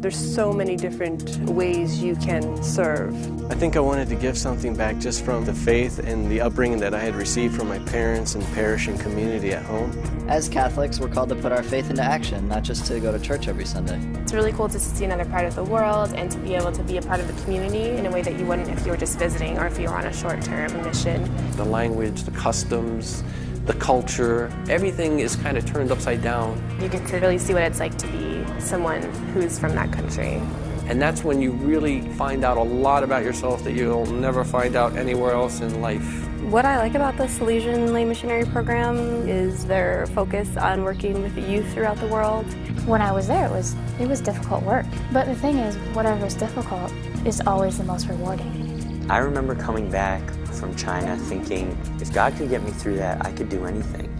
There's so many different ways you can serve. I think I wanted to give something back just from the faith and the upbringing that I had received from my parents and parish and community at home. As Catholics, we're called to put our faith into action, not just to go to church every Sunday. It's really cool to see another part of the world and to be able to be a part of the community in a way that you wouldn't if you were just visiting or if you were on a short-term mission. The language, the customs, the culture, everything is kind of turned upside down. You get to really see what it's like to be someone who's from that country. And that's when you really find out a lot about yourself that you'll never find out anywhere else in life. What I like about the Salesian Lay Missionary program is their focus on working with the youth throughout the world. When I was there, it was difficult work. But the thing is, whatever is difficult is always the most rewarding. I remember coming back from China thinking, if God could get me through that, I could do anything.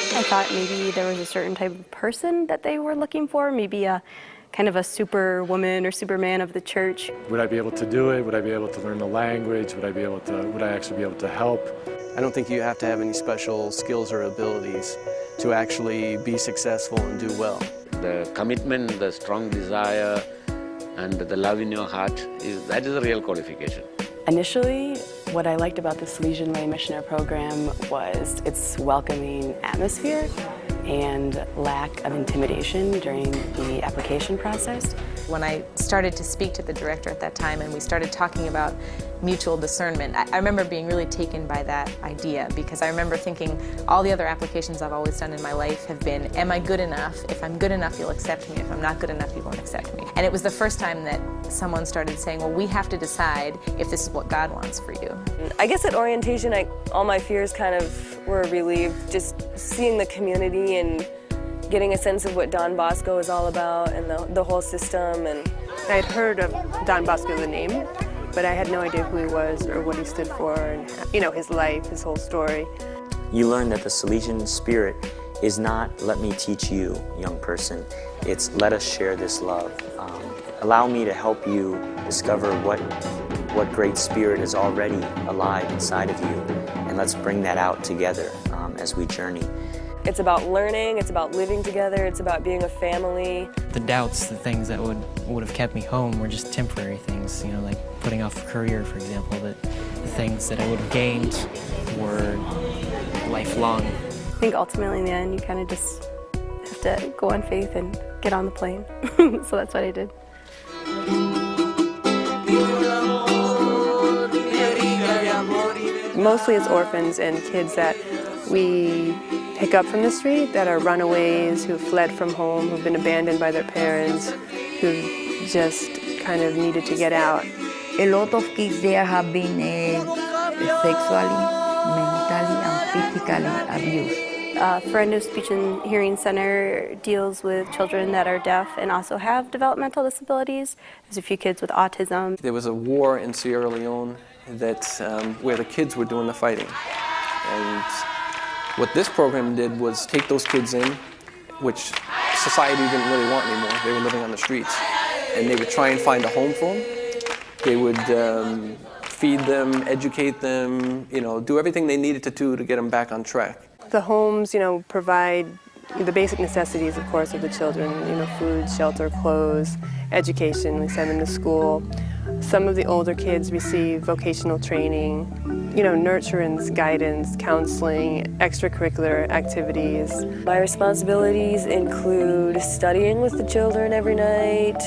I thought maybe there was a certain type of person that they were looking for, maybe a kind of a superwoman or superman of the church. Would I be able to do it? Would I be able to learn the language? Would I actually be able to help? I don't think you have to have any special skills or abilities to actually be successful and do well. The commitment, the strong desire, and the love in your heart, that is a real qualification. Initially, what I liked about the Salesian Lay Missionary program was its welcoming atmosphere and lack of intimidation during the application process. When I started to speak to the director at that time and we started talking about mutual discernment, I remember being really taken by that idea, because I remember thinking all the other applications I've always done in my life have been, am I good enough? If I'm good enough, you'll accept me. If I'm not good enough, you won't accept me. And it was the first time that someone started saying, well, we have to decide if this is what God wants for you. I guess at orientation, all my fears kind of were relieved, just seeing the community and getting a sense of what Don Bosco is all about and the whole system. And I had heard of Don Bosco, the name, but I had no idea who he was or what he stood for and, his life, his whole story. You learn that the Salesian spirit is not, let me teach you, young person. It's, let us share this love. Allow me to help you discover what great spirit is already alive inside of you, and let's bring that out together as we journey. It's about learning, it's about living together, it's about being a family. The doubts, the things that would have kept me home were just temporary things, like putting off a career, for example, but the things that I would have gained were lifelong. I think ultimately in the end you kind of just have to go on faith and get on the plane. So that's what I did. Mostly it's orphans and kids that we pick up from the street that are runaways, who fled from home, who've been abandoned by their parents, who just kind of needed to get out. A lot of kids there have been sexually, mentally, and physically abused. Ferendo Speech and Hearing Center deals with children that are deaf and also have developmental disabilities. There's a few kids with autism. There was a war in Sierra Leone where the kids were doing the fighting. And what this program did was take those kids in, which society didn't really want anymore. They were living on the streets. And they would try and find a home for them. They would feed them, educate them, do everything they needed to do to get them back on track. The homes, provide the basic necessities, of course, of the children, food, shelter, clothes, education. We send them to school. Some of the older kids receive vocational training, nurturance, guidance, counseling, extracurricular activities. My responsibilities include studying with the children every night,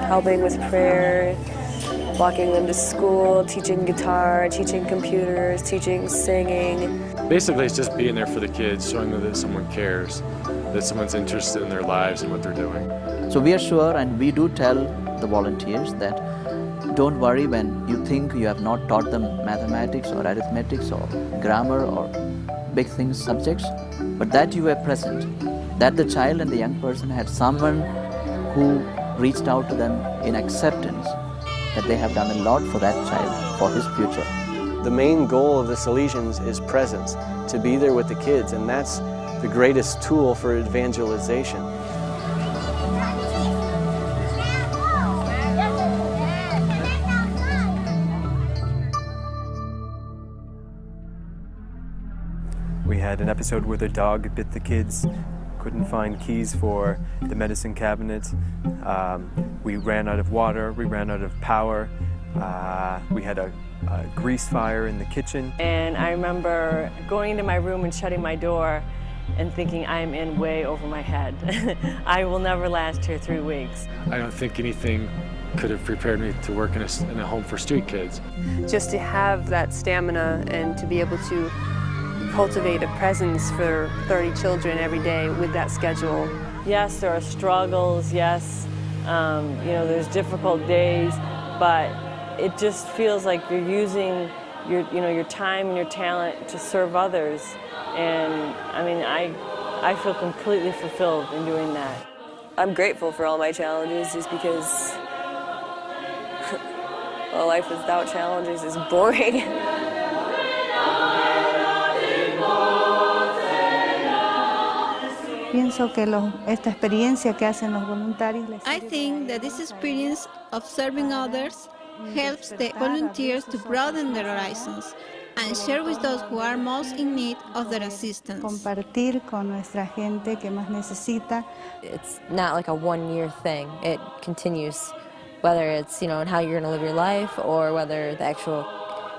helping with prayer, walking them to school, teaching guitar, teaching computers, teaching singing. Basically, it's just being there for the kids, showing them that someone cares, that someone's interested in their lives and what they're doing. So we are sure, and we do tell the volunteers that don't worry when you think you have not taught them mathematics or arithmetics or grammar or big things, subjects, but that you were present, that the child and the young person had someone who reached out to them in acceptance that they have done a lot for that child, for his future. The main goal of the Salesians is presence, to be there with the kids, and that's the greatest tool for evangelization. We had an episode where the dog bit the kids, couldn't find keys for the medicine cabinet. We ran out of water, we ran out of power. We had a grease fire in the kitchen. And I remember going into my room and shutting my door and thinking I'm in way over my head. I will never last here 3 weeks. I don't think anything could have prepared me to work in a home for street kids. Just to have that stamina and to be able to cultivate a presence for 30 children every day with that schedule. Yes, there are struggles, yes, there's difficult days, but it just feels like you're using your time and your talent to serve others. And I mean, I feel completely fulfilled in doing that. I'm grateful for all my challenges just because well, life without challenges is boring. Pienso que esta experiencia que hacen los voluntarios. I think that this experience of serving others helps the volunteers to broaden their horizons and share with those who are most in need of their assistance. Compartir con nuestra gente que más necesita. It's not like a one-year thing. It continues, whether it's in how you're going to live your life or whether the actual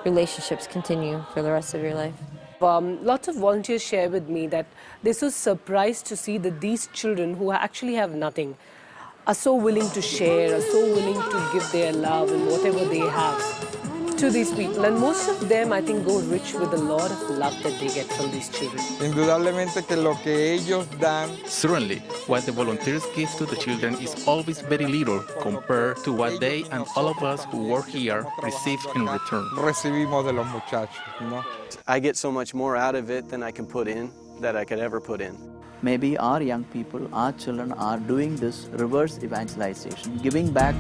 relationships continue for the rest of your life. Lots of volunteers share with me that they're so surprised to see that these children who actually have nothing are so willing to share, are so willing to give their love and whatever they have to these people. And most of them, I think, go rich with a lot of love that they get from these children. Indudablemente que lo que ellos dan. Certainly, what the volunteers give to the children is always very little compared to what they and all of us who work here receive in return. Recibimos de los muchachos, ¿no? I get so much more out of it than I can put in, that I could ever put in. Maybe our young people, our children are doing this reverse evangelization, giving back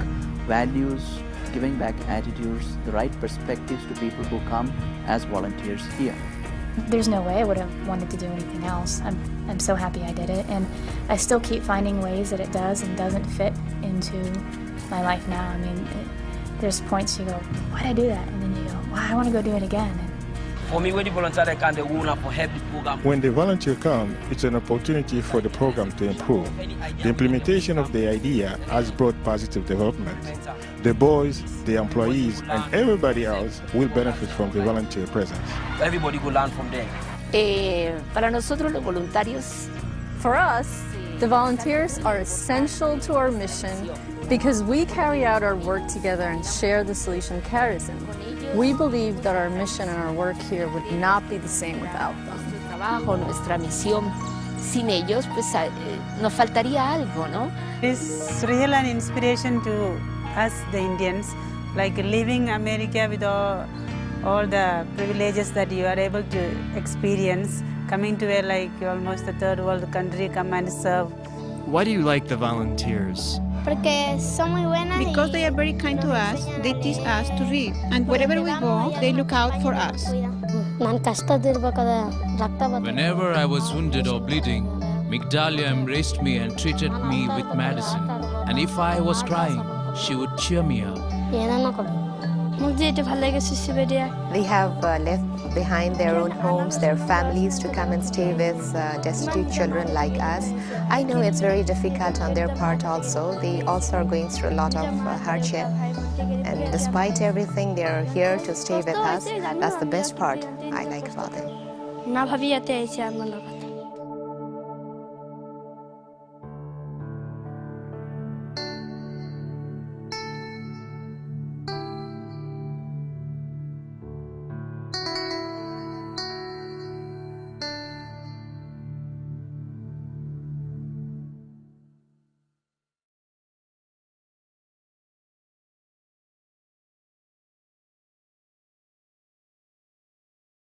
values, giving back attitudes, the right perspectives to people who come as volunteers here. There's no way I would have wanted to do anything else. I'm so happy I did it, and I still keep finding ways that it does and doesn't fit into my life now. I mean, there's points you go, why'd I do that? And then you go, wow, I want to go do it again. For me, when the volunteer can do for help the program. When the volunteer comes, it's an opportunity for the program to improve. The implementation of the idea has brought positive development. The boys, the employees, and everybody else will benefit from the volunteer presence. Everybody will learn from there. Para nosotros los voluntarios, for us, the volunteers are essential to our mission because we carry out our work together and share the Salesian charism. We believe that our mission and our work here would not be the same without them. Nuestro trabajo, nuestra misión, sin ellos, pues nos faltaría algo, ¿no? It's really an inspiration to us, the Indians, like living America with all the privileges that you are able to experience, coming to a like almost a third world country, come and serve. Why do you like the volunteers? Porque son muy buenas. Because they are very kind to us, they teach us to read, and wherever we go, they look out for us. Whenever I was wounded or bleeding, Migdalia embraced me and treated me with medicine. And if I was crying, she would cheer me up. They have left behind their own homes, their families to come and stay with destitute children like us. I know it's very difficult on their part also. They also are going through a lot of hardship. And despite everything, they are here to stay with us. That's the best part I like about them.